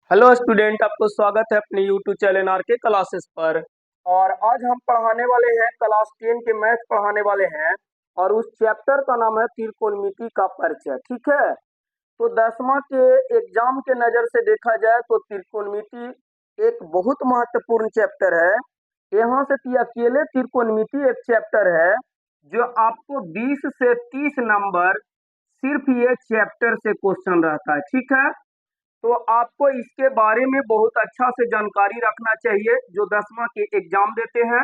Hello student, आपको स्वागत है अपने यूट्यूब चैनल आर के क्लासेस पर। और आज हम पढ़ाने वाले हैं क्लास 10 के मैथ पढ़ाने वाले हैं। और उस चैप्टर का नाम है त्रिकोणमिति का परिचय। ठीक है, तो 10वां के एग्जाम के नज़र से देखा जाए तो त्रिकोणमिति एक बहुत महत्वपूर्ण चैप्टर है। यहाँ से अकेले त्रिकोणमिति एक चैप्टर है जो आपको 20 से 30 नंबर सिर्फ ये चैप्टर से क्वेश्चन रहता है। ठीक है, तो आपको इसके बारे में बहुत अच्छा से जानकारी रखना चाहिए जो 10वां के एग्जाम देते हैं।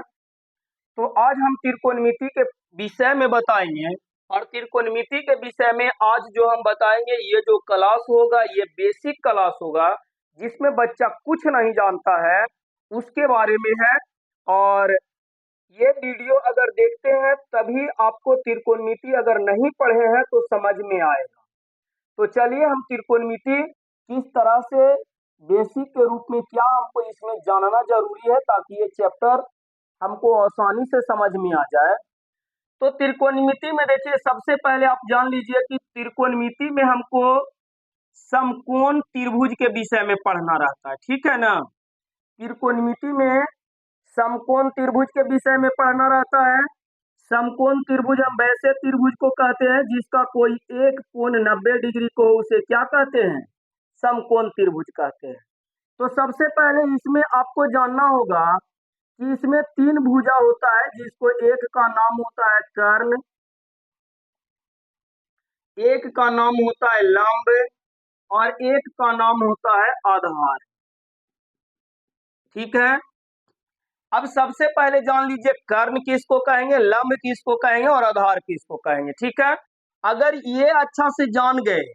तो आज हम त्रिकोणमिति के विषय में बताएंगे। और त्रिकोणमिति के विषय में आज जो हम बताएंगे, ये जो क्लास होगा ये बेसिक क्लास होगा जिसमें बच्चा कुछ नहीं जानता है उसके बारे में है। और ये वीडियो अगर देखते हैं तभी आपको त्रिकोणमिति अगर नहीं पढ़े हैं तो समझ में आएगा। तो चलिए हम त्रिकोणमिति किस तरह से बेसिक के रूप में क्या हमको इसमें जानना जरूरी है ताकि ये चैप्टर हमको आसानी से समझ में आ जाए। तो त्रिकोणमिति में देखिए, सबसे पहले आप जान लीजिए कि त्रिकोणमिति में हमको समकोण त्रिभुज के विषय में पढ़ना रहता है। ठीक है ना, त्रिकोणमिति में समकोण त्रिभुज के विषय में पढ़ना रहता है। समकोण त्रिभुज हम वैसे त्रिभुज को कहते हैं जिसका कोई एक कोण 90 डिग्री को उसे क्या कहते हैं, समकोण त्रिभुज कहते हैं। तो सबसे पहले इसमें आपको जानना होगा कि इसमें 3 भुजा होता है जिसको एक का नाम होता है कर्ण, एक का नाम होता है लंब और एक का नाम होता है आधार। ठीक है, अब सबसे पहले जान लीजिए कर्ण किसको कहेंगे, लंब किसको कहेंगे और आधार किसको कहेंगे। ठीक है, अगर ये अच्छा से जान गए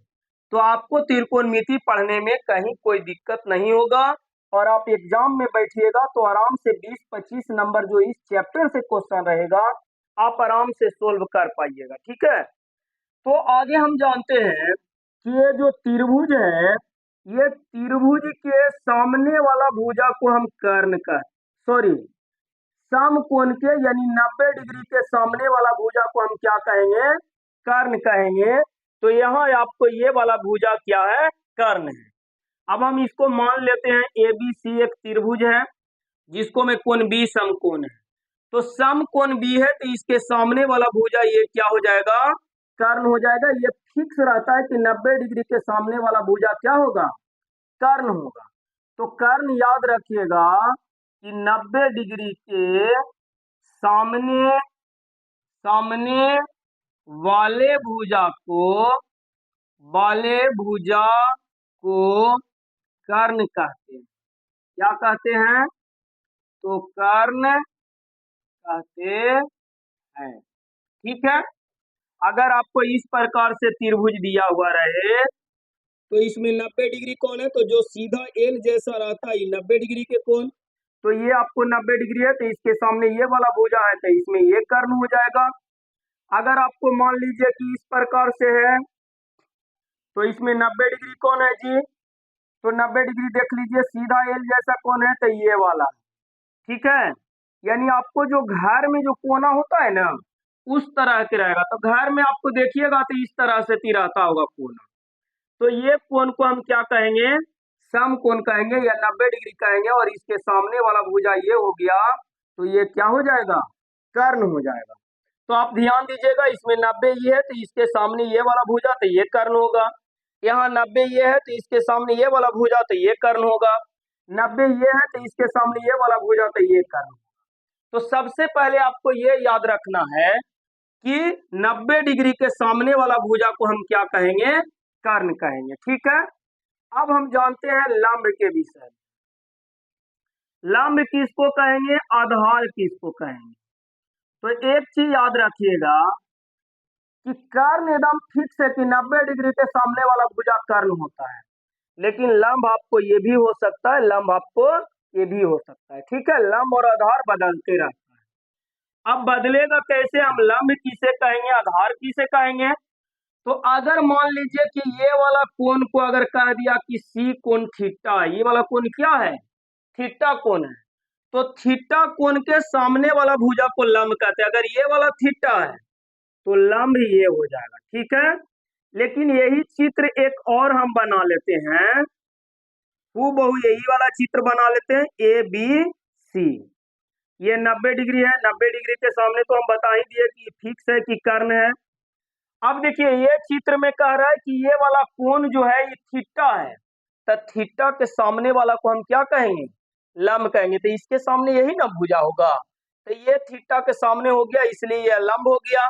तो आपको त्रिकोणमिति पढ़ने में कहीं कोई दिक्कत नहीं होगा। और आप एग्जाम में बैठिएगा तो आराम से 20-25 नंबर जो इस चैप्टर से क्वेश्चन रहेगा आप आराम से सोल्व कर पाइएगा। ठीक है, तो आगे हम जानते हैं कि ये जो त्रिभुज है, ये त्रिभुज के सामने वाला भुजा को हम कर्ण का सॉरी समकोण के यानी 90 डिग्री के सामने वाला भुजा को हम क्या कहेंगे, कर्ण कहेंगे। तो यहाँ आपको ये वाला भुजा क्या है, कर्ण है। अब हम इसको मान लेते हैं ए बी सी एक त्रिभुज है जिसको में कोण बी समकोण है। तो समकोण बी है तो इसके सामने वाला भुजा ये क्या हो जाएगा, कर्ण हो जाएगा। ये फिक्स रहता है कि 90 डिग्री के सामने वाला भुजा क्या होगा, कर्ण होगा। तो कर्ण याद रखिएगा कि 90 डिग्री के सामने सामने वाले भुजा को कर्ण कहते हैं। क्या कहते हैं, तो कर्ण कहते हैं। ठीक है, अगर आपको इस प्रकार से त्रिभुज दिया हुआ रहे तो इसमें 90 डिग्री कौन है, तो जो सीधा एल जैसा रहता है 90 डिग्री के कोण, तो ये आपको 90 डिग्री है तो इसके सामने ये वाला भुजा है तो इसमें ये कर्ण हो जाएगा। अगर आपको मान लीजिए कि इस प्रकार से है तो इसमें 90 डिग्री कौन है जी, तो 90 डिग्री देख लीजिए सीधा एल जैसा कौन है, तो ये वाला। ठीक है, यानी आपको जो घर में जो कोना होता है ना उस तरह के रहेगा। तो घर में आपको देखिएगा तो इस तरह से तिराता होगा कोना। तो ये कोण को हम क्या कहेंगे, समकोण कहेंगे या 90 डिग्री कहेंगे। और इसके सामने वाला भुजा ये हो गया तो ये क्या हो जाएगा, कर्ण हो जाएगा। तो आप ध्यान दीजिएगा, इसमें 90 ये है तो इसके सामने ये वाला भुजा तो ये कर्ण होगा। यहाँ 90 ये है तो इसके सामने ये वाला भुजा तो ये कर्ण होगा। 90 ये है तो इसके सामने ये वाला भुजा तो ये कर्ण। तो सबसे पहले आपको ये याद रखना है कि 90 डिग्री के सामने वाला भुजा को हम क्या कहेंगे, कर्ण कहेंगे। ठीक है, अब हम जानते हैं लंब के विषय में। लंब किसको कहेंगे, आधार किसको कहेंगे। तो एक चीज याद रखिएगा कि कर्ण एकदम फिक्स है कि 90 डिग्री के सामने वाला भुजा कर्ण होता है। लेकिन लंब आपको ये भी हो सकता है, लंब आपको ये भी हो सकता है। ठीक है, लंब और आधार बदलते रहता है। अब बदलेगा कैसे, हम लंब किसे कहेंगे, आधार किसे कहेंगे। तो अगर मान लीजिए कि ये वाला कोण को अगर कह दिया कि सी कोण थीटा, ये वाला कोण क्या है, थीटा कोण है। तो थीटा कोण के सामने वाला भुजा को लंब कहते हैं। अगर ये वाला थीटा है तो लंब ये हो जाएगा। ठीक है, लेकिन यही चित्र एक और हम बना लेते हैं हूबहू यही वाला चित्र बना लेते हैं, ए बी सी। ये 90 डिग्री है, 90 डिग्री के सामने तो हम बता ही दिए कि फिक्स है कि कर्ण है। अब देखिए ये चित्र में कह रहा है कि ये वाला कोण जो है ये थीटा है, तो थीटा के सामने वाला को हम क्या कहेंगे, लंब कहेंगे। तो इसके सामने यही ना भुजा होगा, तो ये थीटा के सामने हो गया, इसलिए ये लंब हो गया।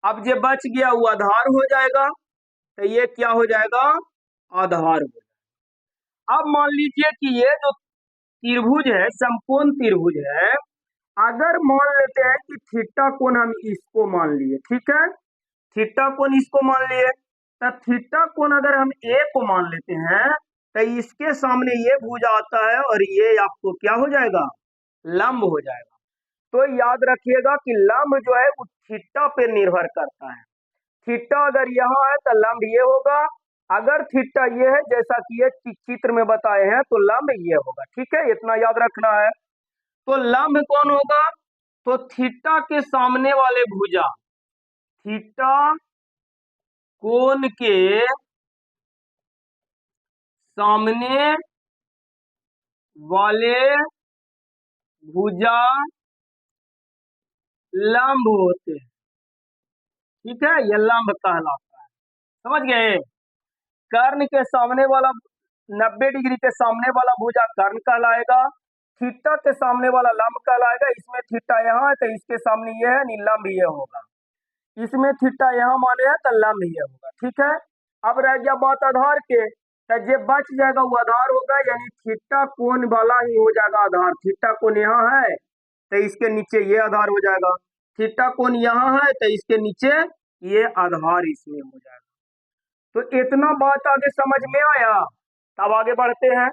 अब जो बच गया वो आधार हो जाएगा, तो ये क्या हो जाएगा, आधार हो जाएगा। अब मान लीजिए कि ये जो त्रिभुज है, समकोण त्रिभुज है, अगर मान लेते हैं कि थीटा कोण हम इसको मान लिए, ठीक है, थीटा कोण इसको मान लिए, तो थीटा कोण अगर हम ए को मान लेते हैं, तो इसके सामने ये भुजा आता है और ये आपको क्या हो जाएगा, लंब हो जाएगा। तो याद रखिएगा कि लंब जो है वो थीटा पे निर्भर करता है। थीटा अगर यहाँ है तो लंब ये होगा, अगर थीटा ये है जैसा कि ये चित्र में बताए हैं तो लंब ये होगा। ठीक है, इतना याद रखना है। तो लंब कौन होगा, तो थीटा के सामने वाले भुजा, थीटा कोण के सामने वाले भुजा लंब होते हैं। ठीक है, यह लंब कहलाता है, समझ गए। कर्ण के सामने वाला 90 डिग्री के सामने वाला भुजा कर्ण कहलाएगा, थीटा के सामने वाला लंब कहलाएगा। इसमें थीटा यहाँ है तो इसके सामने ये है, नहीं लंब ये होगा। इसमें थीटा यहाँ माने है तो लंब ये होगा। ठीक है, अब रह गया बात आधार के, तो जे बच जाएगा वो आधार होगा, यानी थीटा कोण वाला ही हो जाएगा आधार। थीटा कोण यहाँ है तो इसके नीचे ये आधार हो जाएगा, थीटा कोण यहाँ है तो इसके नीचे ये आधार इसमें हो जाएगा। तो इतना बात आगे समझ में आया, तब आगे बढ़ते हैं।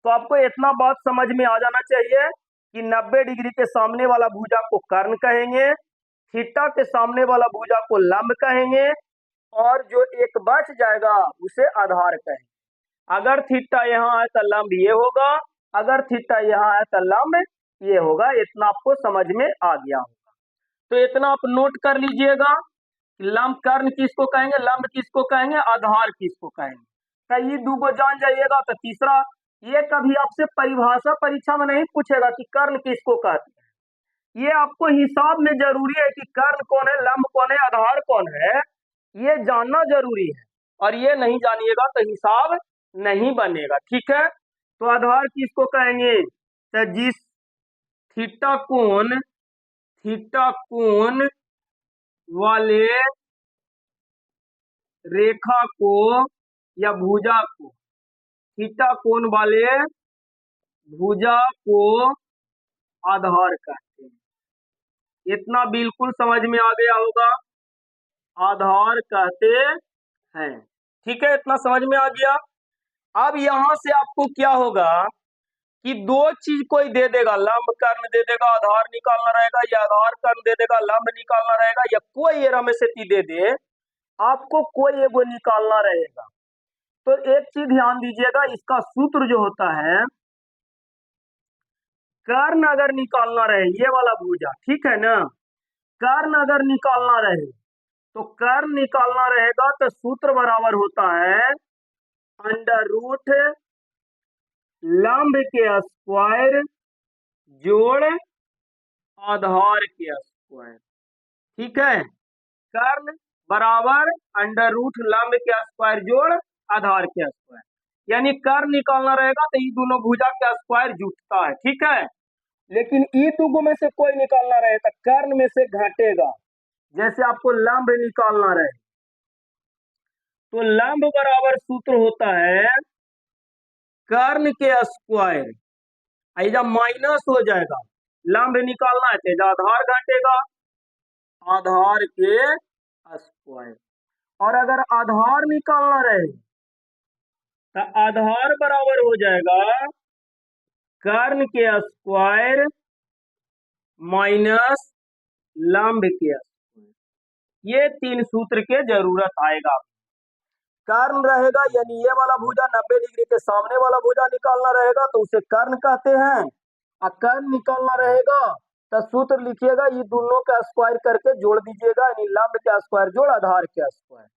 तो आपको इतना बात समझ में आ जाना चाहिए कि 90 डिग्री के सामने वाला भुजा को कर्ण कहेंगे, थीटा के सामने वाला भुजा को लंब कहेंगे, और जो एक बच जाएगा उसे आधार कहेंगे। अगर थीटा यहाँ है तो लंब ये होगा, अगर थीटा यहाँ है तो लंब ये होगा। इतना आपको समझ में आ गया होगा, तो इतना आप नोट कर लीजिएगा। लंब कर्ण किसको कहेंगे, लंब किसको कहेंगे, आधार किसको कहेंगे। तो ये दो को जान जाइएगा तो तीसरा, ये कभी आपसे परिभाषा परीक्षा में नहीं पूछेगा कि कर्ण किसको कहते हैं। ये आपको हिसाब में जरूरी है कि कर्ण कौन है, लंब कौन है, आधार कौन है, ये जानना जरूरी है। और ये नहीं जानिएगा तो हिसाब नहीं बनेगा। ठीक है, तो आधार किसको कहेंगे, तो जिस थीटा कोण वाले रेखा को या भुजा को, थीटा कोण वाले भुजा को आधार कहते हैं। इतना बिल्कुल समझ में आ गया होगा, आधार कहते हैं। ठीक है, इतना समझ में आ गया। अब यहां से आपको क्या होगा कि दो चीज कोई दे देगा, लंब कर्ण दे देगा, आधार निकालना रहेगा, या आधार कर्ण दे देगा, लंब निकालना रहेगा, या कोई ये में से दे दे, आपको कोई एगो निकालना रहेगा। तो एक चीज ध्यान दीजिएगा, इसका सूत्र जो होता है, कर्ण अगर निकालना रहे, ये वाला भुजा, ठीक है ना, कर्ण अगर निकालना रहे तो कर्ण निकालना रहेगा तो सूत्र बराबर होता है अंडर रूट लंब के स्क्वायर जोड़ आधार के स्क्वायर। ठीक है, कर्ण बराबर अंडर रूट लंब के स्क्वायर जोड़ आधार के स्क्वायर, यानी कर्ण निकालना रहेगा तो ये दोनों भुजा के स्क्वायर जुटता है। ठीक है, लेकिन ई दोनों में से कोई निकालना रहे तो कर्ण में से घटेगा। जैसे आपको लंब निकालना रहे तो लंब बराबर सूत्र होता है कर्ण के स्क्वायर, ऐजा माइनस हो जाएगा, लंब निकालना है तो आधार घटेगा, आधार के स्क्वायर। और अगर आधार निकालना रहे तो आधार बराबर हो जाएगा कर्ण के स्क्वायर माइनस लंब के स्क्वायर। ये तीन सूत्र के जरूरत आएगा। कर्ण रहेगा यानी ये वाला भुजा 90 डिग्री के सामने वाला भुजा निकालना रहेगा तो उसे कर्ण कहते हैं, और कर्ण निकालना रहेगा तो सूत्र लिखिएगा, ये दोनों का स्क्वायर करके जोड़ दीजिएगा, यानी लंब के स्क्वायर जोड़ आधार के स्क्वायर।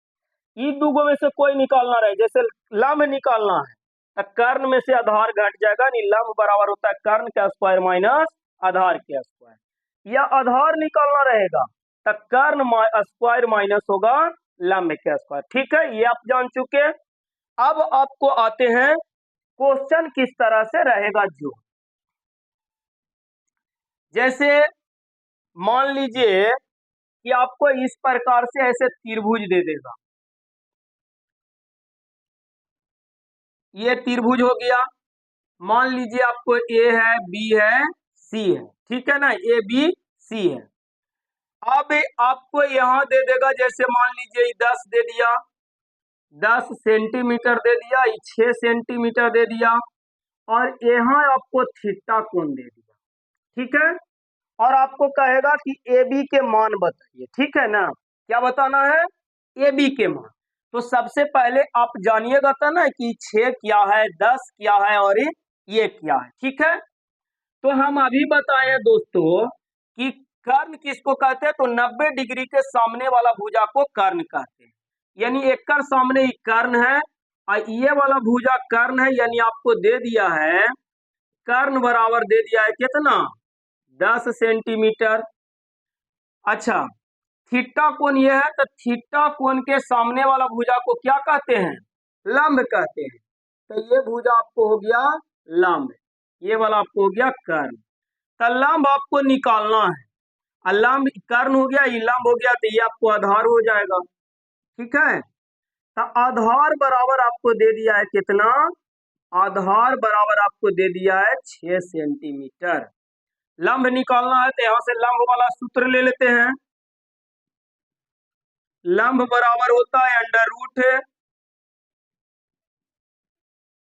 ये दोनों में से कोई निकालना रहे, जैसे लंब निकालना है तो कर्ण में से आधार घट जाएगा, यानी लंब बराबर होता है कर्ण का स्क्वायर माइनस आधार के स्क्वायर। या आधार निकालना रहेगा तो कर्ण स्क्वायर माइनस होगा लंब के स्क्वायर। ठीक है, ये आप जान चुके। अब आपको आते हैं क्वेश्चन किस तरह से रहेगा। जो जैसे मान लीजिए कि आपको इस प्रकार से ऐसे त्रिभुज दे देगा, ये त्रिभुज हो गया। मान लीजिए आपको ए है, बी है, सी है, ठीक है ना, ए बी सी है। अब आपको यहां दे देगा, जैसे मान लीजिए 10 दे दिया, 10 सेंटीमीटर दे दिया, 6 सेंटीमीटर दे दिया, और यहाँ आपको थीटा कोण दे दिया। ठीक है, और आपको कहेगा कि ए बी के मान बताइए। ठीक है ना, क्या बताना है, ए बी के मान। तो सबसे पहले आप जानिएगा था ना कि 6 क्या है, 10 क्या है, और ये क्या है। ठीक है, तो हम अभी बताए हैं दोस्तों कि कर्ण किसको कहते हैं, तो 90 डिग्री के सामने वाला भुजा को कर्ण कहते हैं। यानी एक सामने ही कर्ण है और ये वाला भुजा कर्ण है, यानी आपको दे दिया है कर्ण बराबर दे दिया है कितना, 10 सेंटीमीटर। अच्छा, थीटा कोण ये है, तो थीटा कोण के सामने वाला भुजा को क्या कहते हैं, लंब कहते हैं। तो ये भुजा आपको हो गया लंब, ये वाला आपको हो गया कर्ण। तो लंब आपको निकालना है, और लंब कर्ण हो गया, ये लंब हो गया, तो ये आपको आधार हो जाएगा। ठीक है, तो आधार बराबर आपको दे दिया है कितना, आधार बराबर आपको दे दिया है 6 सेंटीमीटर। लंब निकालना है तो यहां से लंब वाला सूत्र ले लेते हैं। लंब बराबर होता है अंडर रूट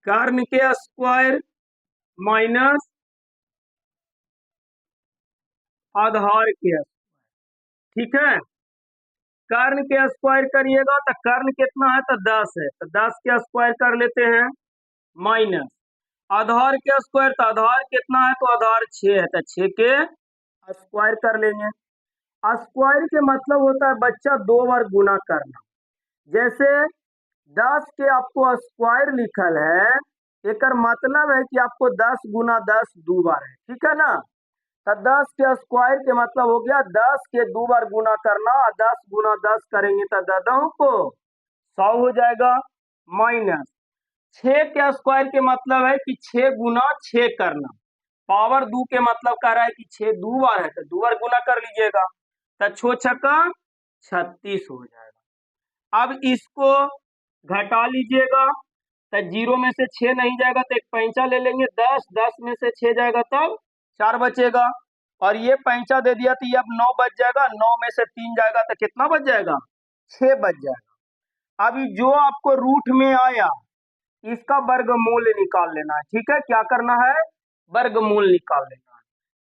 कर्ण के स्क्वायर माइनस आधार के। ठीक है, कर्ण के स्क्वायर करिएगा तो कर्ण कितना है, तो 10 है, तो 10 के स्क्वायर कर लेते हैं, माइनस आधार के स्क्वायर, तो आधार कितना है, तो आधार 6 है, तो 6 के स्क्वायर कर लेंगे। स्क्वायर के मतलब होता है बच्चा 2 बार गुना करना। जैसे 10 के आपको स्क्वायर लिखल है, एक मतलब है कि आपको 10 गुना 10 दो बार है। ठीक है ना, तो 10 के स्क्वायर के मतलब हो गया 10 के 2 बार गुना करना, 10 गुना 10 करेंगे तो दादाओं को 100 हो जाएगा, माइनस 6 के स्क्वायर के मतलब है कि 6 गुना 6 करना, पावर 2 के मतलब कह रहा है कि 6 दो बार है, तो 2 बार गुना कर लीजिएगा, तो 6 छक्का 36 हो जाएगा। अब इसको घटा लीजिएगा, तो 0 में से 6 नहीं जाएगा तो एक पैंचा ले लेंगे, 10 10 में से 6 जाएगा तब 4 बचेगा, और ये पैंचा दे दिया तो ये अब 9 बच जाएगा, 9 में से 3 जाएगा तो कितना बच जाएगा, 6 बच जाएगा। अभी जो आपको रूट में आया इसका वर्गमूल निकाल लेना है। ठीक है, क्या करना है, वर्गमूल निकाल लेना है।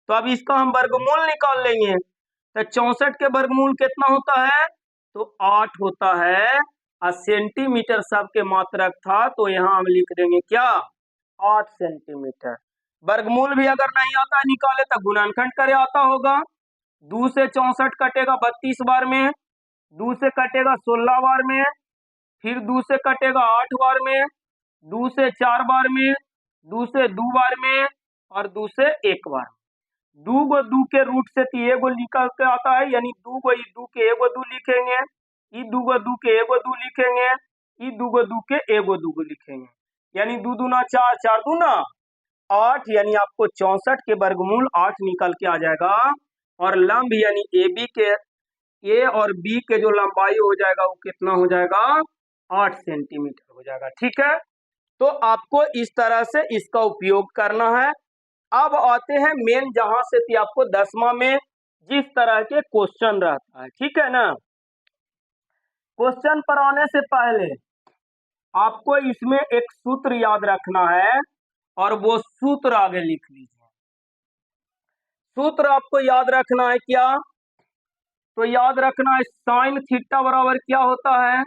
तो अब इसका हम वर्गमूल निकाल लेंगे, तो 64 के वर्गमूल कितना होता है, तो 8 होता है, और सेंटीमीटर सबके मात्रक था, तो यहाँ हम लिख देंगे क्या, 8 सेंटीमीटर। वर्गमूल भी अगर नहीं आता है निकाले तो गुणनखंड करे आता होगा। 2 से 64 कटेगा 32 बार में, 2 से कटेगा 16 बार में, फिर 2 से कटेगा 8 बार में, 2 से 4 बार में, 2 से 2 बार में, और 2 से 1 बार। 2 गो 2 के रूट से तो एगो निकल के आता है, यानी 2 गो 2 के एगो 2 लिखेंगे, ई 2 गो 2 के एगो 2 लिखेंगे, ई 2 गो 2 के एगो 2 लिखेंगे, यानी 2 दूना 4, 4 दूना 8, यानी आपको 64 के वर्गमूल 8 निकल के आ जाएगा। और लंब यानी ए बी के, ए और बी के जो लंबाई हो जाएगा वो कितना हो जाएगा, 8 सेंटीमीटर हो जाएगा। ठीक है, तो आपको इस तरह से इसका उपयोग करना है। अब आते हैं मेन, जहां से थी आपको 10वां में जिस तरह के क्वेश्चन रहता है। ठीक है ना, क्वेश्चन पर आने से पहले आपको इसमें एक सूत्र याद रखना है, और वो सूत्र आगे लिख लीजिए। सूत्र आपको याद रखना है क्या, तो याद रखना है साइन थीटा बराबर क्या होता है,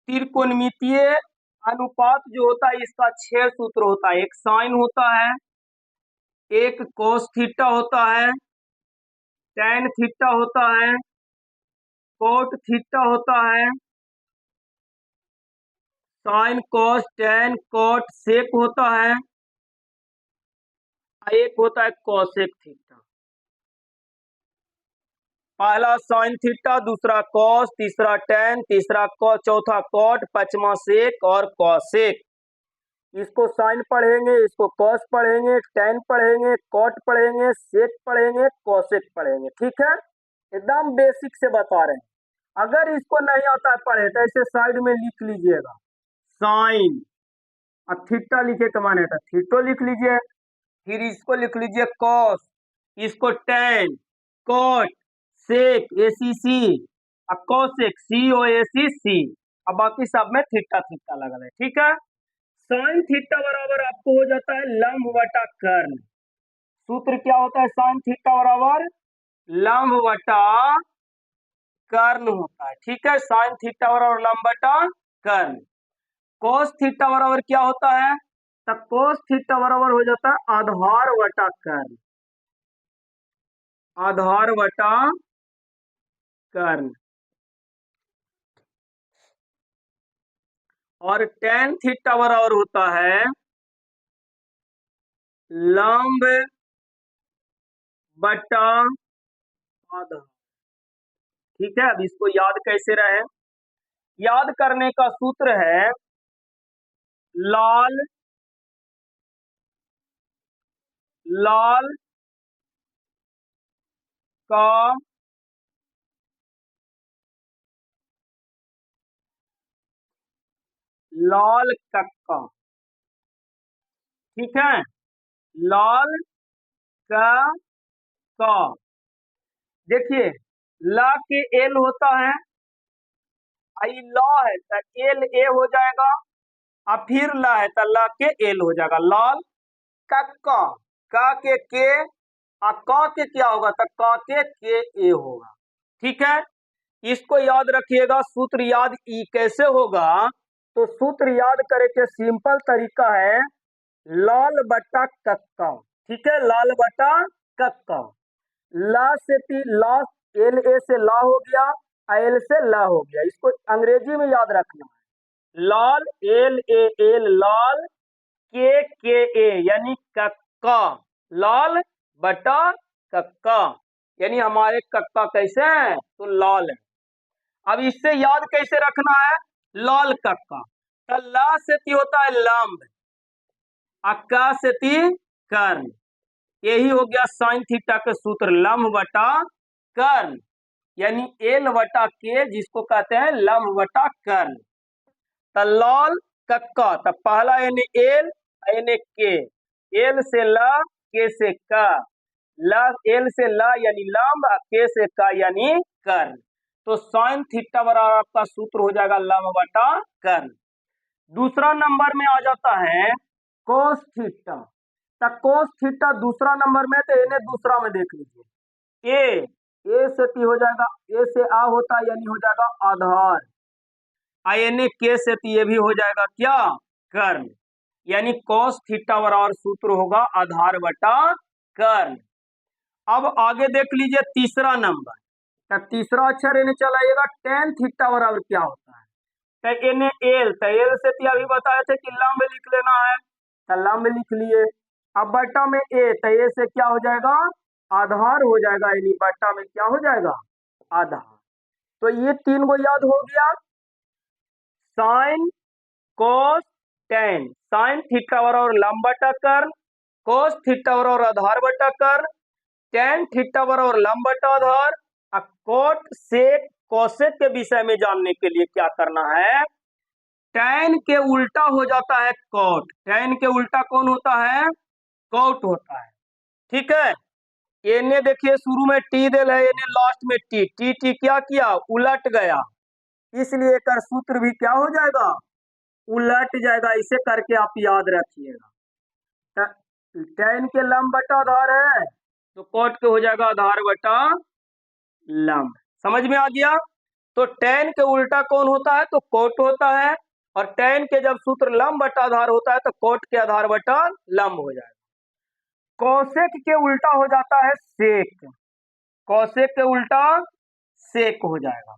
त्रिकोणमितीय अनुपात जो होता है इसका 6 सूत्र होता है। एक साइन होता है, एक कोस थीटा होता है, टैन थीटा होता है, कोट थीटा होता है, sine cos tan cot sec होता है, एक होता है कॉसेक थीटा। पहला साइन थीटा, दूसरा कॉस, तीसरा टेन, तीसरा कॉस, चौथा कॉट, पांचवा सेक और कॉसेक। इसको साइन पढ़ेंगे, इसको कॉस पढ़ेंगे, टेन पढ़ेंगे, कॉट पढ़ेंगे, सेक पढ़ेंगे, कॉसेक पढ़ेंगे। ठीक है, एकदम बेसिक से बता रहे हैं। अगर इसको नहीं आता है पढ़े तो ऐसे साइड में लिख लीजिएगा साइन, और थीटा लिखे के माने था थीटो लिख लीजिए। फिर इसको लिख लीजिए कॉस, इसको टेन, कॉट, सेक ACC, और कॉसेक COSEC, और बाकी सब में थीटा थीटा लगा है। ठीक है, साइन थीटा बराबर आपको हो जाता है लंब बटा कर्ण। सूत्र क्या होता है साइन थीटा बराबर लंब बटा कर्ण होता है। ठीक है, साइन थीटा बराबर लंब बटा कर्ण। कोस थीटा बराबर क्या होता है, तो कोस थीटा बराबर हो जाता है आधार बटा कर्ण, आधार बटा कर्ण। और टेन थीटा बराबर होता है लंब बटा आधार। ठीक है, अब इसको याद कैसे रहे, याद करने का सूत्र है लाल लाल का लाल कक्का। ठीक है, लाल का देखिए ला के एल होता है, आई ला है तो एल ए हो जाएगा, और फिर ला है तो ला के एल हो जाएगा, लाल कक्का। का के और का के क्या होगा, तो का के ए होगा। ठीक है, इसको याद रखिएगा। सूत्र याद ई कैसे होगा, तो सूत्र याद करे के सिंपल तरीका है लाल बटा कक्का। ठीक है, लाल बटा कक्का। ला से ती ला, एल ए से ला हो गया, एल से ला हो गया। इसको अंग्रेजी में याद रखना है, लाल एल ए एल, लाल के ए, यानी कक्का, लाल बटा कक्का, यानी हमारे कक्का कैसे हैं, तो लाल है। अब इससे याद कैसे रखना है, लाल कक्का, तो ला से ती होता है लंब, अक्का से ती कर्ण। यही हो गया साइन थीटा के सूत्र, लंब बटा कर्ण, यानी एल बटा के, जिसको कहते हैं लंब बटा कर्ण। तो लाल कक्का, तो पहला यानी एल, यानी के, एल से ला, के से का, ला एल से ला यानी लंब, के से का यानी कर्ण। तो साइन थीटा बराबर आपका सूत्र हो जाएगा लंब बटा कर्ण। दूसरा नंबर में आ जाता है कोस थीटा। तो कोस थीटा दूसरा नंबर में, तो इन्हें दूसरा में देख लीजिए, ए से ती हो जाएगा, ए से आ होता है यानी हो जाएगा आधार, आयने के से ती ये भी हो जाएगा क्या, कर्ण, यानी कोस थीटा बराबर सूत्र होगा आधार बटा कर्ण। अब आगे देख लीजिए तीसरा नंबर, तो तीसरा अक्षर इन्हें चलाइएगा, टेन थीटा बराबर क्या होता है, तो इन्हें एल, तो एल से ती अभी बताए थे कि लंब लिख लेना है, तो लंब लिख लिए। अब बटा में ए, तो ए से क्या हो जाएगा, आधार हो जाएगा, यानी बटा में क्या हो जाएगा, आधार। तो ये तीन को याद हो गया, sine cos ten, sine theta बराबर लंब बटा कर्ण, कोस थीटा बराबर आधार बटा कर्ण, टेन थीटा बराबर लंब बटा आधार। कोट सेक कोसेक के विषय में जानने के लिए क्या करना है, टेन के उल्टा हो जाता है कोट, टेन के उल्टा कौन होता है, कोट होता है। ठीक है, इन्हें देखिए शुरू में टी दिल है, इन्हें लास्ट में टी, टी टी क्या किया, उलट गया, इसलिए कर सूत्र भी क्या हो जाएगा, उलट जाएगा। इसे करके आप याद रखिएगा, टेन के लंब बटा आधार है तो कोट के हो जाएगा आधार बटा लंब। समझ में आ गया, तो टेन के उल्टा कौन होता है, तो कोट होता है, और टेन के जब सूत्र लंब बटा आधार होता है तो कोट के आधार बटा लंब हो जाएगा। कोसेक के उल्टा हो जाता है सेक, कोसेक के उल्टा सेक हो जाएगा,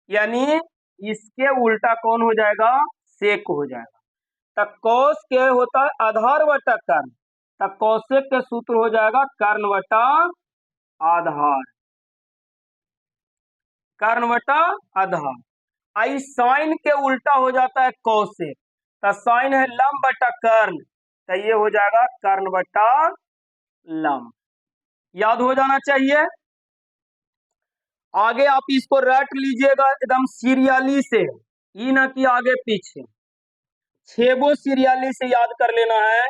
यानी इसके उल्टा कौन हो जाएगा, सेक हो जाएगा। तो कॉस के होता है आधार बटा कर्ण, तो कौशिक के सूत्र हो जाएगा कर्ण बटा आधार, कर्ण बटा आधार। आई साइन के उल्टा हो जाता है कौशिक, तो साइन है लंब बटा कर्ण, तो ये हो जाएगा कर्ण बटा लंब, याद हो जाना चाहिए। आगे आप इसको रट लीजिएगा एकदम सीरियली से, ये ना कि आगे पीछे, छेबो सीरियली से याद कर लेना है।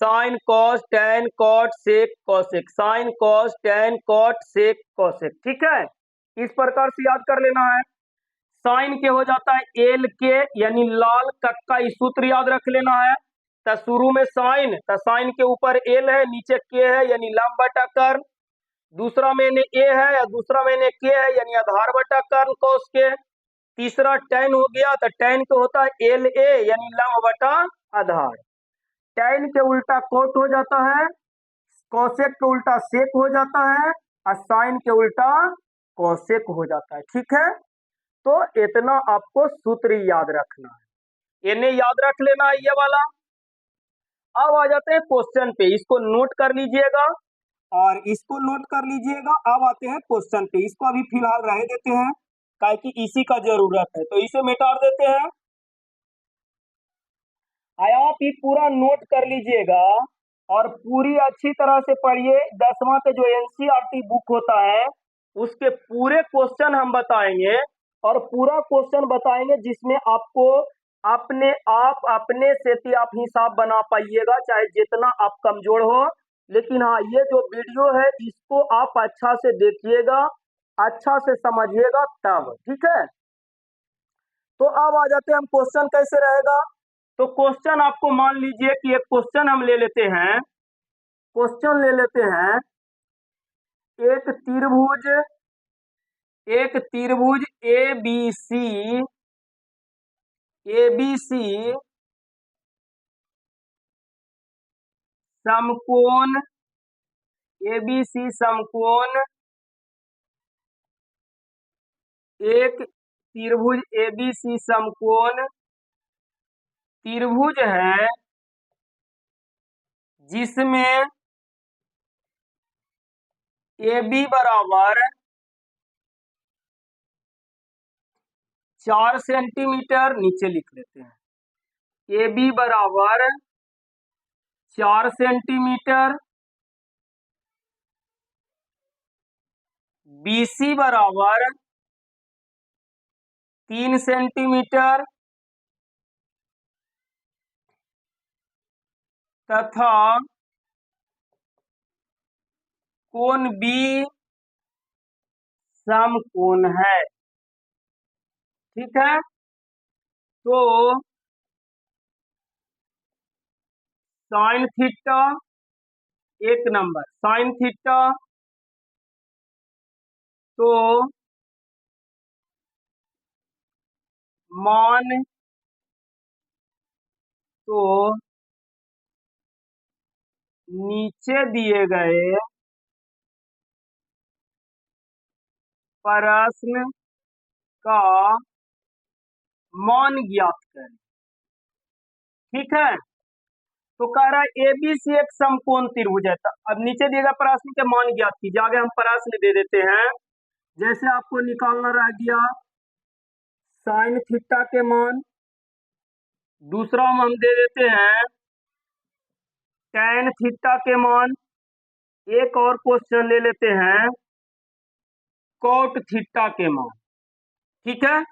Sine cos tan cot sec cosec, sine cos tan cot sec cosec, ठीक है, इस प्रकार से याद कर लेना है। साइन के हो जाता है एल के यानी लाल कक्का, इस सूत्र याद रख लेना है। तो शुरू में साइन, तो साइन के ऊपर एल है, नीचे के है यानी लंब बटा कर्ण, दूसरा मैंने ए है या दूसरा मैंने के है यानी आधार बटा कर्ण कॉस के, तीसरा टेन हो गया, तो टेन के होता है एल ए यानी लंब बटा आधार। टेन के उल्टा कोट हो जाता है, कौशिक के उल्टा सेक हो जाता है, और साइन के उल्टा कौशिक हो जाता है, ठीक है। तो इतना आपको सूत्र याद रखना है, इन्हें याद रख लेना है ये वाला। अब आ जाते हैं क्वेश्चन पे, इसको नोट कर लीजिएगा और इसको नोट कर लीजिएगा। अब आते हैं क्वेश्चन पे, इसको अभी फिलहाल रह देते हैं काहे कि इसी का जरूरत है, तो इसे मिटा देते हैं। आप ये पूरा नोट कर लीजिएगा और पूरी अच्छी तरह से पढ़िए। 10वां के जो एनसीईआरटी बुक होता है उसके पूरे क्वेश्चन हम बताएंगे, और पूरा क्वेश्चन बताएंगे जिसमें आपको अपने आप अपने से भी आप हिसाब बना पाइएगा, चाहे जितना आप कमजोर हो। लेकिन हाँ, ये जो वीडियो है इसको आप अच्छा से देखिएगा, अच्छा से समझिएगा तब, ठीक है। तो अब आ जाते हैं हम क्वेश्चन कैसे रहेगा। तो क्वेश्चन आपको मान लीजिए कि एक क्वेश्चन हम ले लेते हैं, क्वेश्चन ले लेते हैं, एक त्रिभुज ए बी सी समकोण, ए बी सी समकोण, एक त्रिभुज ए बी सी समकोण त्रिभुज है जिसमें ए बी बराबर 4 सेंटीमीटर, नीचे लिख लेते हैं ए बी बराबर 4 सेंटीमीटर, बी सी बराबर 3 सेंटीमीटर तथा कोण बी समकोण है, ठीक है। तो साइन थीटा, एक नंबर साइन थीटा, तो मान, तो नीचे दिए गए प्रश्न का मान ज्ञात करें, ठीक है। तो कह रहा है एबीसी एक समकोण त्रिभुज है। अब नीचे दिए गए प्रश्न के मान ज्ञात कीजिए, आगे हम प्रश्न दे देते हैं। जैसे आपको निकालना रह गया साइन थीटा के मान, दूसरा हम दे देते हैं टैन थीटा के मान, एक और क्वेश्चन ले लेते हैं कॉट थीटा के मान, ठीक है।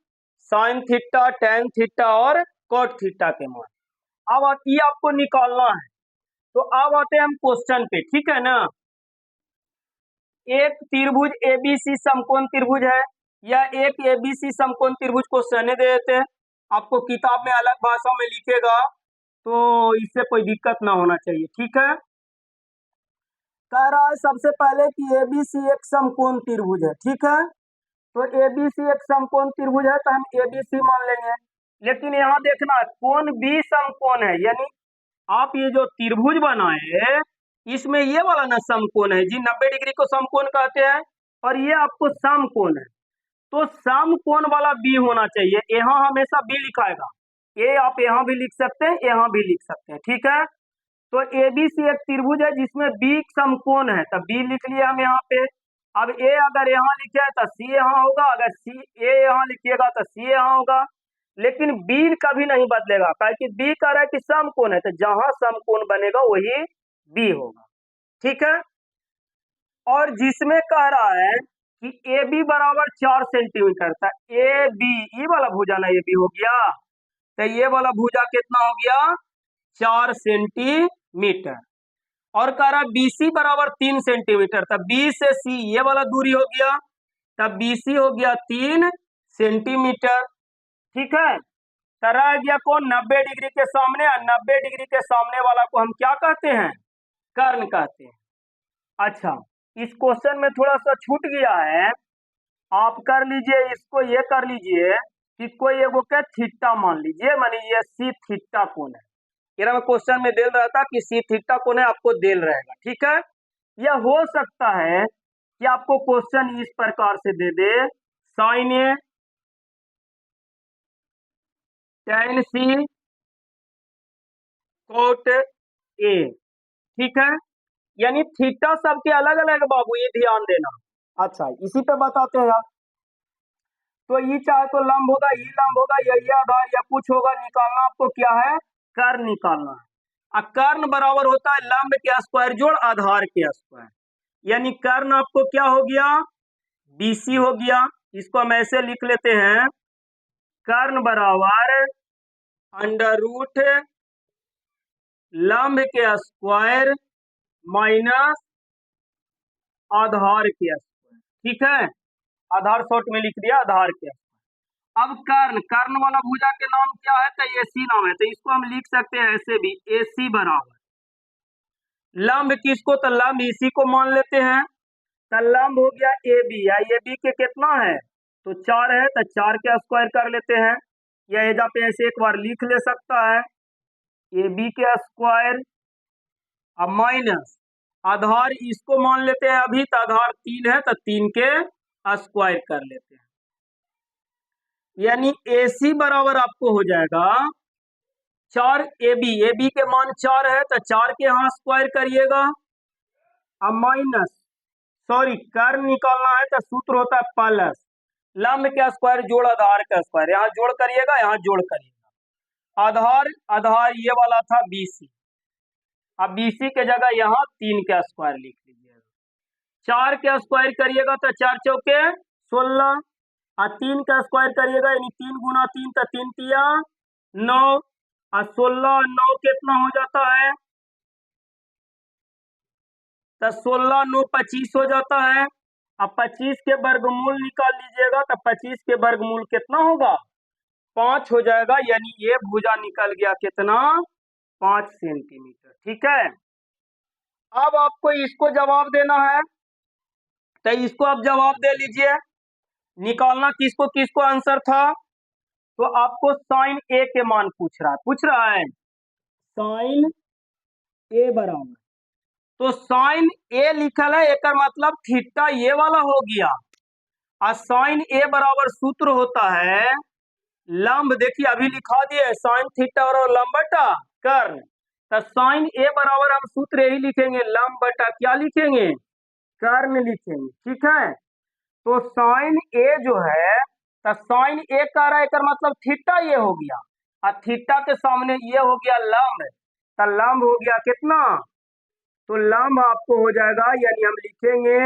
साइन थीटा, टैन थीटा और कॉट थीटा के मान। अब ये आपको निकालना है, तो अब आते हैं हम क्वेश्चन पे, ठीक है ना। एक त्रिभुज एबीसी समकोण त्रिभुज है, या एक एबीसी समकोण त्रिभुज क्वेश्चन दे देते हैं, आपको किताब में अलग भाषा में लिखेगा तो इससे कोई दिक्कत ना होना चाहिए, ठीक है। कह रहा है सबसे पहले कि एबीसी एक समकोण त्रिभुज है, ठीक है। तो एबीसी एक समकोण त्रिभुज है तो हम एबीसी मान लेंगे, लेकिन यहाँ देखना कोण बी समकोण है, यानी आप ये जो त्रिभुज बनाए इसमें ये वाला ना समकोण है जी, 90 डिग्री को समकोण कहते हैं, और ये आपको समकोण है। तो सम कोण वाला बी होना चाहिए। यहाँ हमेशा बी लिखाएगा, ए आप यहाँ भी लिख सकते हैं, यहाँ भी लिख सकते हैं, ठीक है। तो एबीसी एक त्रिभुज है जिसमें बी समकोण है, तो बी लिख लिया हम यहाँ पे। अब ए अगर यहाँ लिखे तो सी यहाँ होगा, अगर सी ए यहाँ लिखिएगा तो सी यहाँ होगा, लेकिन बी कभी नहीं बदलेगा, क्योंकि बी कह रहा है कि समकोण है, तो जहां समकोण बनेगा वही बी होगा, ठीक है। और जिसमें कह रहा है कि ए बी बराबर 4 सेंटीमीटर था, ए बी ये वाला भुजा ना, ए बी हो गया, तो ये वाला भुजा कितना हो गया 4 सेंटीमीटर। और कह रहा बीसी बराबर 3 सेंटीमीटर, तब बी से सी ये वाला दूरी हो गया, तब बीसी हो गया 3 सेंटीमीटर, ठीक है। तो रह गया कौन 90 डिग्री के सामने, और 90 डिग्री के सामने वाला को हम क्या कहते हैं, कर्ण कहते हैं। अच्छा, इस क्वेश्चन में थोड़ा सा छूट गया है, आप कर लीजिए इसको, ये कर लीजिए कि कोई एगो के थीटा मान लीजिए, मानी ये सी थीटा कोण है, ये क्वेश्चन में दे रहा था कि सी थीटा कोण है, आपको दे रहेगा, ठीक है। यह हो सकता है कि आपको क्वेश्चन इस प्रकार से दे दे, sine A tan C cot A, ठीक है। यानी थीटा सबके अलग अलग बाबू, ये ध्यान देना। अच्छा, इसी पे बताते हैं आप। तो ये चाहे तो लंब होगा, ये लंब होगा, या ये आधार या कुछ होगा, निकालना आपको क्या है, कर्ण निकालना है। कर्ण बराबर होता है लंब के स्क्वायर जोड़ आधार के स्क्वायर, यानी कर्ण आपको क्या हो गया, बीसी हो गया। इसको हम ऐसे लिख लेते हैं, कर्ण बराबर अंडर रूट लंब के स्क्वायर माइनस आधार के स्क्वायर, ठीक है। आधार शॉर्ट में लिख दिया, आधार के स्क्वायर। अब कर्ण, कर्ण वाला भुजा के नाम क्या है, तो एसी नाम है, तो इसको हम लिख सकते हैं ऐसे भी, एसी बराबर लंब किसको, तो लंब इसी को मान लेते हैं, तो लंब हो गया ए बी, या ए बी के कितना है, तो 4 है, तो 4 के स्क्वायर कर लेते हैं, या एजा पे ऐसे एक बार लिख ले सकता है, ए बी के स्क्वायर, अब माइनस आधार इसको मान लेते हैं अभी, तो आधार 3 है, तो 3 के स्क्वायर कर लेते हैं, यानी AC बराबर आपको हो जाएगा 4 AB के मान 4 है, तो 4 के यहाँ स्क्वायर करिएगा, अब माइनस, सॉरी कर्ण निकालना है तो सूत्र होता है प्लस लंब के स्क्वायर जोड़ आधार का स्क्वायर, यहाँ जोड़ करिएगा, यहाँ जोड़ करिएगा, आधार आधार ये वाला था BC, अब BC के जगह यहाँ 3 का स्क्वायर लिख लीजिएगा, 4 का स्क्वायर करिएगा तो 4 चौके 16, और 3 का स्क्वायर करिएगा यानी 3 गुना 3 तो 3 तिया 9, और 16 9 कितना हो जाता है, तो 16 9 25 हो जाता है। अब 25 के वर्गमूल निकाल लीजिएगा, तो 25 के वर्गमूल कितना होगा, 5 हो जाएगा, यानी ये भुजा निकल गया कितना, 5 सेंटीमीटर, ठीक है। अब आपको इसको जवाब देना है, तो इसको आप जवाब दे लीजिए, निकालना किसको किसको आंसर था, तो आपको साइन ए के मान पूछ रहा है साइन ए बराबर, तो साइन ए लिखल है, एक मतलब थीटा ये वाला हो गया, और साइन ए बराबर सूत्र होता है लंब, देखिए अभी लिखा दिए साइन थीटा और लंब बटा कर्ण, तो साइन ए बराबर हम सूत्र यही लिखेंगे, लंब बटा क्या लिखेंगे, कर्ण लिखेंगे, ठीक है। तो साइन ए जो है, तो साइन ए का रहा है मतलब थीटा ये हो गया, और थीटा के सामने ये हो गया लंब, तो लंब हो गया कितना, तो लंब आपको हो जाएगा, यानी हम लिखेंगे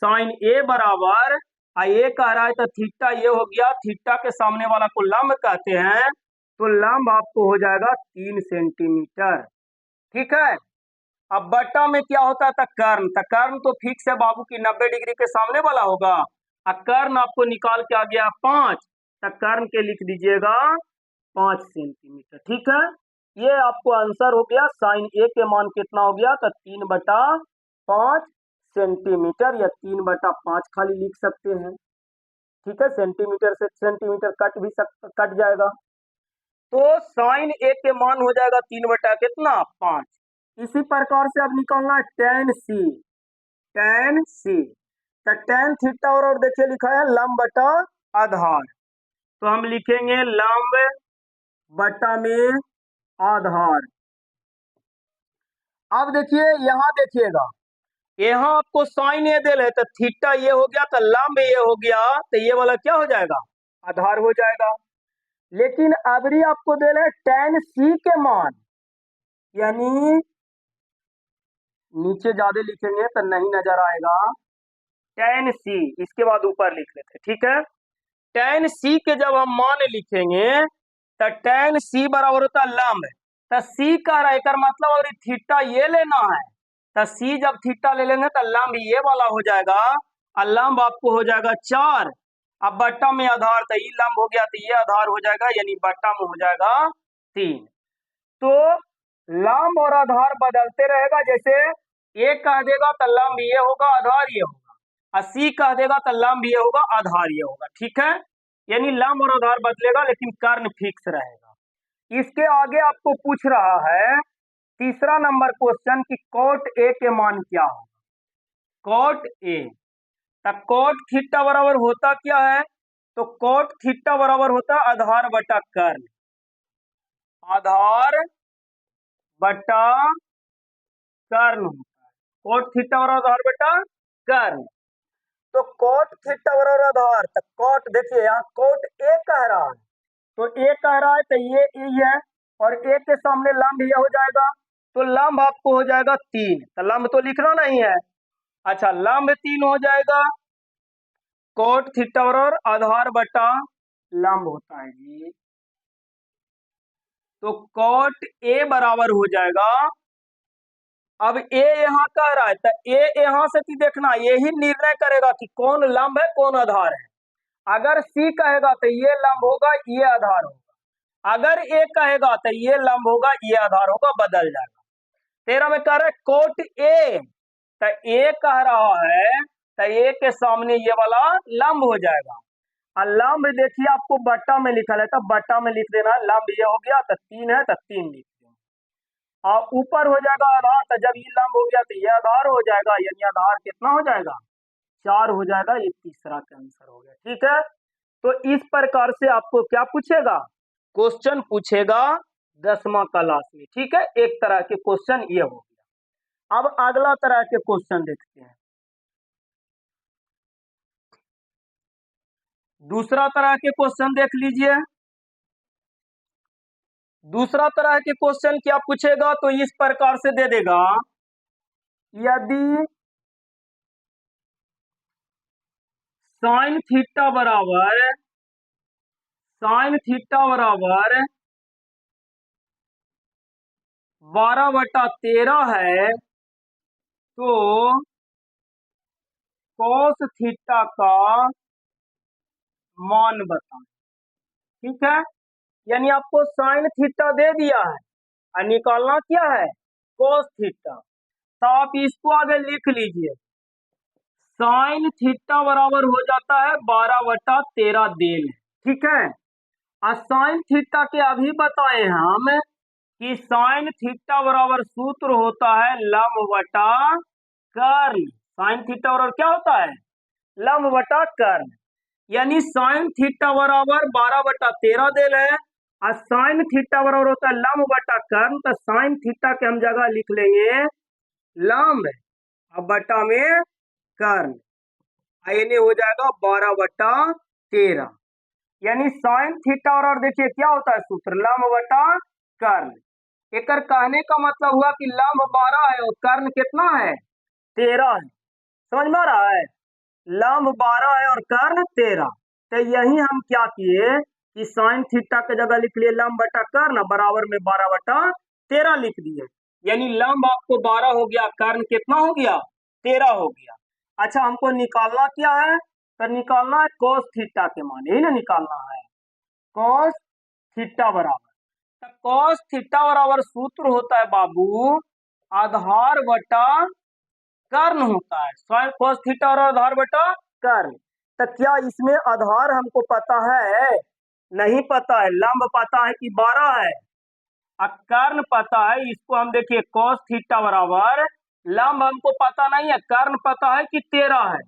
साइन ए बराबर, ए कह रहा है तो थीटा ये हो गया, थीटा के सामने वाला को लंब कहते हैं, तो लंब आपको हो जाएगा 3 सेंटीमीटर, ठीक है। अब बटा में क्या होता था कर्ण, तो कर्ण तो फिक्स है बाबू की 90 डिग्री के सामने वाला होगा, और कर्ण आपको निकाल के आ गया 5, तो कर्ण के लिख दीजिएगा 5 सेंटीमीटर, ठीक है। ये आपको आंसर हो गया, साइन ए के मान कितना हो गया, तो 3/5 सेंटीमीटर, या 3/5 खाली लिख सकते हैं, ठीक है। सेंटीमीटर से सेंटीमीटर कट जाएगा, तो साइन ए के मान हो जाएगा 3/5। इसी प्रकार से अब निकालना tan C, tan C, तो tan थीटा और देखिए लिखा है लंब बटा आधार। तो हम लिखेंगे लंब बटा में आधार। अब देखिए यहाँ देखिएगा, यहाँ आपको साइन ए दिल है तो थीटा ये हो गया, तो लंब ये हो गया, तो ये वाला क्या हो जाएगा, आधार हो जाएगा। लेकिन अबरी आपको दिल है tan c के मान, यानी नीचे ज्यादा लिखेंगे तो नहीं नजर आएगा, tan c इसके बाद ऊपर लिख लेते, ठीक है। tan c के जब हम मान लिखेंगे तो tan c बराबर होता है लंब, तो c का रहकर मतलब और थीटा ये लेना है, तो c जब थीटा ले लेंगे तो लंब ये वाला हो जाएगा, और लंब आपको हो जाएगा 4। अब बट्टा में आधार, तो ये लंब हो गया तो ये आधार हो जाएगा, यानी बट्टा में हो जाएगा 3। तो लंब और आधार बदलते रहेगा, जैसे ए कह देगा तो लंब ये होगा आधार ये होगा, और सी कह देगा तो लंब ये होगा आधार ये होगा, ठीक है। यानी लंब और आधार बदलेगा लेकिन कर्ण फिक्स रहेगा। इसके आगे आपको पूछ रहा है तीसरा नंबर क्वेश्चन कि कॉट ए के मान क्या होगा। कॉट ए, तो कॉट थीटा बराबर होता क्या है, तो कॉट थीटा बराबर होता है आधार बटा कर्ण, आधार बटा कर्ण होता है। कॉट थीटा बराबर आधार बटा कर्ण, तो कॉट थीटा बराबर आधार, तो कॉट देखिए यहाँ कॉट ए कह रहा है, तो ए कह रहा है तो ये ए है, और ए के सामने लंब ये हो जाएगा, तो लंब आपको हो जाएगा 3, तो लंब तो लिखना नहीं है। अच्छा लंब 3 हो जाएगा, कॉट थीटा बराबर आधार बटा लंब होता है जी, तो कॉट ए बराबर हो जाएगा। अब ए यहाँ कह रहा है तो ए यहाँ से देखना, यही निर्णय करेगा कि कौन लंब है कौन आधार है। अगर सी कहेगा तो ये लंब होगा ये आधार होगा, अगर ए कहेगा तो ये लंब होगा ये आधार होगा, बदल जाएगा। 13 में कह रहा है कोट ए, तो ए कह रहा है तो ए के सामने ये वाला लंब हो जाएगा, और लंब देखिए आपको बट्टा में लिखा है तो बट्टा में लिख देना, लंब ये हो गया तो 3 है तो 3 लिख देना, और ऊपर हो जाएगा आधार, तो जब ये लंब हो गया तो ये आधार हो जाएगा, यानी आधार कितना हो जाएगा 4 हो जाएगा, ये तीसरा का आंसर हो गया, ठीक है। तो इस प्रकार से आपको क्या पूछेगा, क्वेश्चन पूछेगा 10वां क्लास में, ठीक है। एक तरह के क्वेश्चन ये हो गया। अब अगला तरह के क्वेश्चन देखते हैं। दूसरा तरह के क्वेश्चन देख लीजिए। दूसरा तरह के क्वेश्चन क्या पूछेगा, तो इस प्रकार से दे देगा, यदि साइन थीटा बराबर 12/13 है, तो कॉस थीटा का मान बताएं, ठीक है। यानी आपको साइन थीटा दे दिया है और निकालना क्या है कॉस थीटा, तो आप इसको आगे लिख लीजिए, साइन थीटा बराबर हो जाता है 12/13 देन, ठीक है। और साइन थीटा के अभी बताए हम कि साइन थीटा बराबर सूत्र होता है लंब बटा कर्ण, साइन थीटा बराबर क्या होता है लंब बटा कर्ण, यानी साइन थीटा बराबर 12/13 देल है, और साइन थीटा बराबर होता है लंब बटा कर्ण, तो साइन थीटा के हम जगह लिख लेंगे लंब, अब बटा में कर्ण, यानी हो जाएगा 12/13, यानी साइन थीटा बराबर देखिए क्या होता है सूत्र लंब बटा कर्ण। एक कहने का मतलब हुआ कि लंब 12 है और कर्ण कितना है 13 है, समझ में आ रहा है, लंब 12 है और कर्ण 13, तो यही हम क्या किए कि साइन थीटा के जगह लिख लिए लंब बटा कर्ण बराबर में 12/13 लिख दिए, यानी लंब आपको 12 हो गया, कर्ण कितना हो गया 13 हो गया। अच्छा हमको निकालना क्या है, तो निकालना है cos थीटा के मान, यही ना निकालना है cos थीटा बराबर, तो cos थीटा बराबर सूत्र होता है बाबू आधार बटा कर्ण होता है, cos थीटा और आधार बटा कर्ण, तो क्या इसमें आधार हमको पता है, नहीं पता है, लंब पता है कि 12 है, और कर्ण पता है, इसको हम देखिए cos थीटा बराबर लंब हमको पता नहीं है, कर्ण पता है कि 13 है,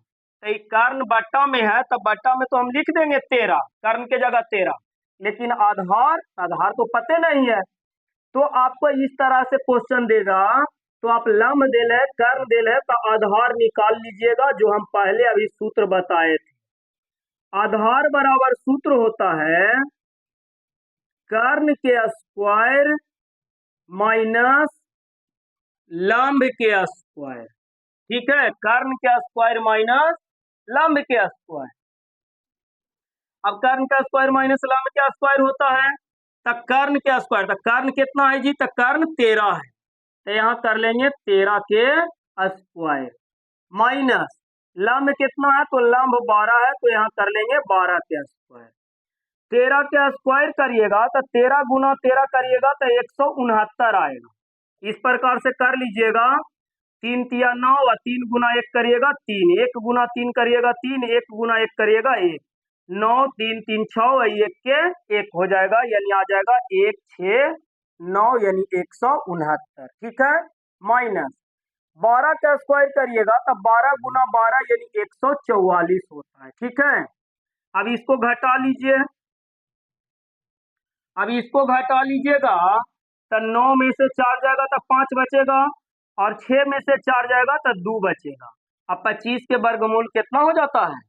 तो कर्ण बट्टा में है, तब बट्टा में तो हम लिख देंगे 13, कर्ण के जगह 13, लेकिन आधार आधार तो पते नहीं है। तो आपको इस तरह से क्वेश्चन देगा, तो आप लंब देल है, कर्ण देल है, तो आधार निकाल लीजिएगा, जो हम पहले अभी सूत्र बताए थे। आधार बराबर सूत्र होता है कर्ण के स्क्वायर माइनस लंब के स्क्वायर। ठीक है, कर्ण के स्क्वायर माइनस लंब के स्क्वायर। अब कर्ण का स्क्वायर माइनस लंब का स्क्वायर होता है, तब कर्ण के स्क्वायर, तो कर्ण कितना है जी, तो कर्ण 13 है, तो यहाँ कर लेंगे 13 के स्क्वायर, माइनस लंब कितना है, तो लंब 12 है, तो यहाँ कर लेंगे 12 के स्क्वायर। 13 के स्क्वायर करिएगा तो 13 गुना 13 करिएगा तो 169 आएगा। इस प्रकार से कर लीजिएगा, 3 तिया 9 और 3 गुना 1 करिएगा 3, 1 गुना 3 करिएगा 3, 1 गुना 1 करिएगा 1, 9 3 3 6 और 1 के 1 हो जाएगा, यानी आ जाएगा 169 यानी 169। ठीक है, माइनस 12 का स्क्वायर करिएगा तो 12 गुना 12 यानी 144 होता है। ठीक है, अब इसको घटा लीजिए, अब इसको घटा लीजिएगा तो 9 में से 4 जाएगा तो 5 बचेगा, और 6 में से 4 जाएगा तो 2 बचेगा। अब 25 के वर्गमूल कितना हो जाता है,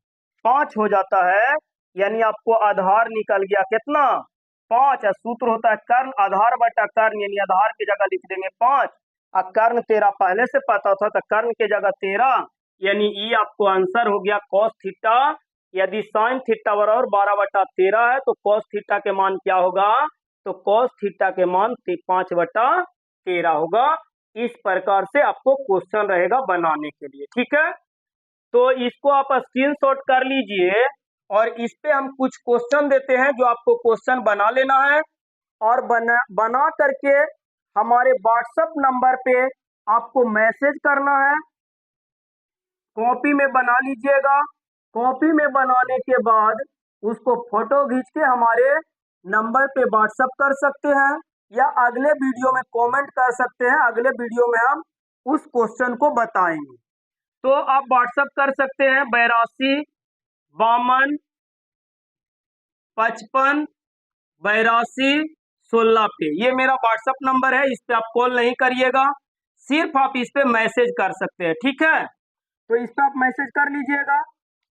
5 हो जाता है, यानी आपको आधार निकल गया कितना, 5। सूत्र होता है कर्ण आधार बटा कर्ण, यानी आधार की जगह लिख देंगे 5, और कर्ण 13 पहले से पता था, तो कर्ण की जगह 13, यानी ई आपको आंसर हो गया cos थीटा। यदि साइन थीटा बराबर 12/13 है, तो cos थीटा के मान क्या होगा, तो cos थीटा के मान 5/13 होगा। इस प्रकार से आपको क्वेश्चन रहेगा बनाने के लिए। ठीक है, तो इसको आप स्क्रीनशॉट कर लीजिए, और इस पे हम कुछ क्वेश्चन देते हैं, जो आपको क्वेश्चन बना लेना है, और बना करके हमारे व्हाट्सएप नंबर पे आपको मैसेज करना है। कॉपी में बना लीजिएगा, कॉपी में बनाने के बाद उसको फोटो खींच के हमारे नंबर पे व्हाट्सएप कर सकते हैं, या अगले वीडियो में कमेंट कर सकते हैं, अगले वीडियो में हम उस क्वेश्चन को बताएंगे। तो आप व्हाट्सएप कर सकते हैं 82 52 55 82 16 पे, ये मेरा व्हाट्सएप नंबर है, इस पे आप कॉल नहीं करिएगा, सिर्फ आप इस पे मैसेज कर सकते हैं। ठीक है, तो इस पर आप मैसेज कर लीजिएगा,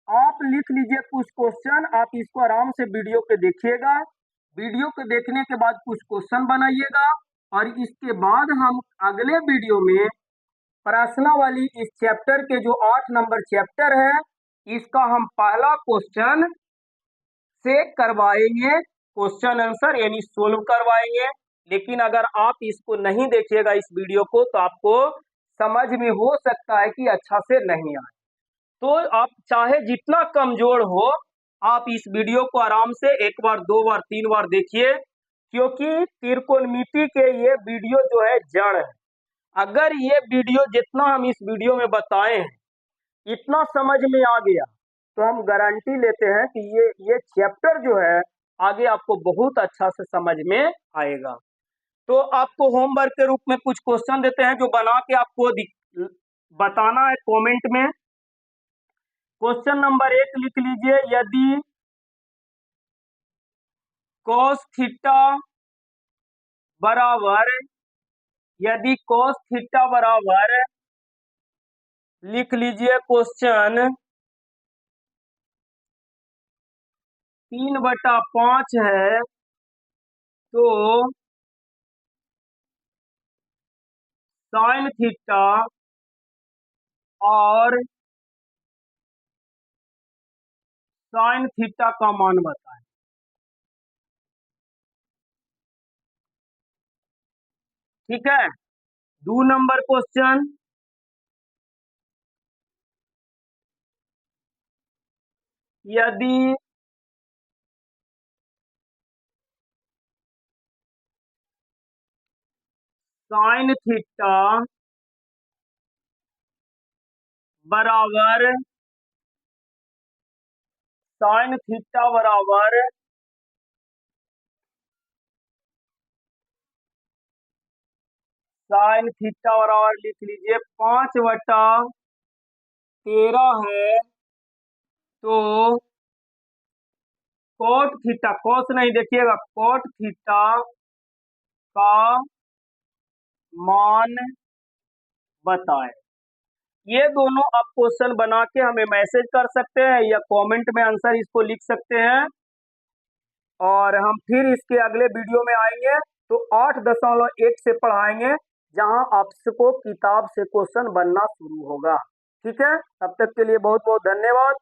आप लिख लीजिए कुछ क्वेश्चन, आप इसको आराम से वीडियो पे देखिएगा, वीडियो को देखने के बाद कुछ क्वेश्चन बनाइएगा, और इसके बाद हम अगले वीडियो में प्रश्नावली इस चैप्टर के जो 8 नंबर चैप्टर है, इसका हम पहला क्वेश्चन से करवाएंगे, क्वेश्चन आंसर यानी सोल्व करवाएंगे। लेकिन अगर आप इसको नहीं देखिएगा इस वीडियो को, तो आपको समझ में हो सकता है कि अच्छा से नहीं आए। तो आप चाहे जितना कमजोर हो, आप इस वीडियो को आराम से 1 बार 2 बार 3 बार देखिए, क्योंकि त्रिकोणमिति के ये वीडियो जो है जड़ है। अगर ये वीडियो जितना हम इस वीडियो में बताए हैं इतना समझ में आ गया, तो हम गारंटी लेते हैं कि ये चैप्टर जो है आगे आपको बहुत अच्छा से समझ में आएगा। तो आपको होमवर्क के रूप में कुछ क्वेश्चन देते हैं, जो बना के आपको बताना है कमेंट में। क्वेश्चन नंबर 1 लिख लीजिए, यदि cos थीटा बराबर, यदि cos थीटा बराबर, लिख लीजिए क्वेश्चन 3/5 है, तो साइन थीटा और साइन थीटा का मान बताएं। ठीक है, 2 नंबर क्वेश्चन, यदि साइन थीटा बराबर, साइन थीटा बराबर साइन थीटा बराबर लिख लीजिए 5/13 है, तो कोट थीटा, कॉस नहीं देखिएगा, कोट थीटा का मान बताएं। ये दोनों आप क्वेश्चन बना के हमें मैसेज कर सकते हैं या कमेंट में आंसर इसको लिख सकते हैं, और हम फिर इसके अगले वीडियो में आएंगे तो 8.1 से पढ़ाएंगे, जहां आपको किताब से क्वेश्चन बनना शुरू होगा। ठीक है, तब तक के लिए बहुत बहुत धन्यवाद।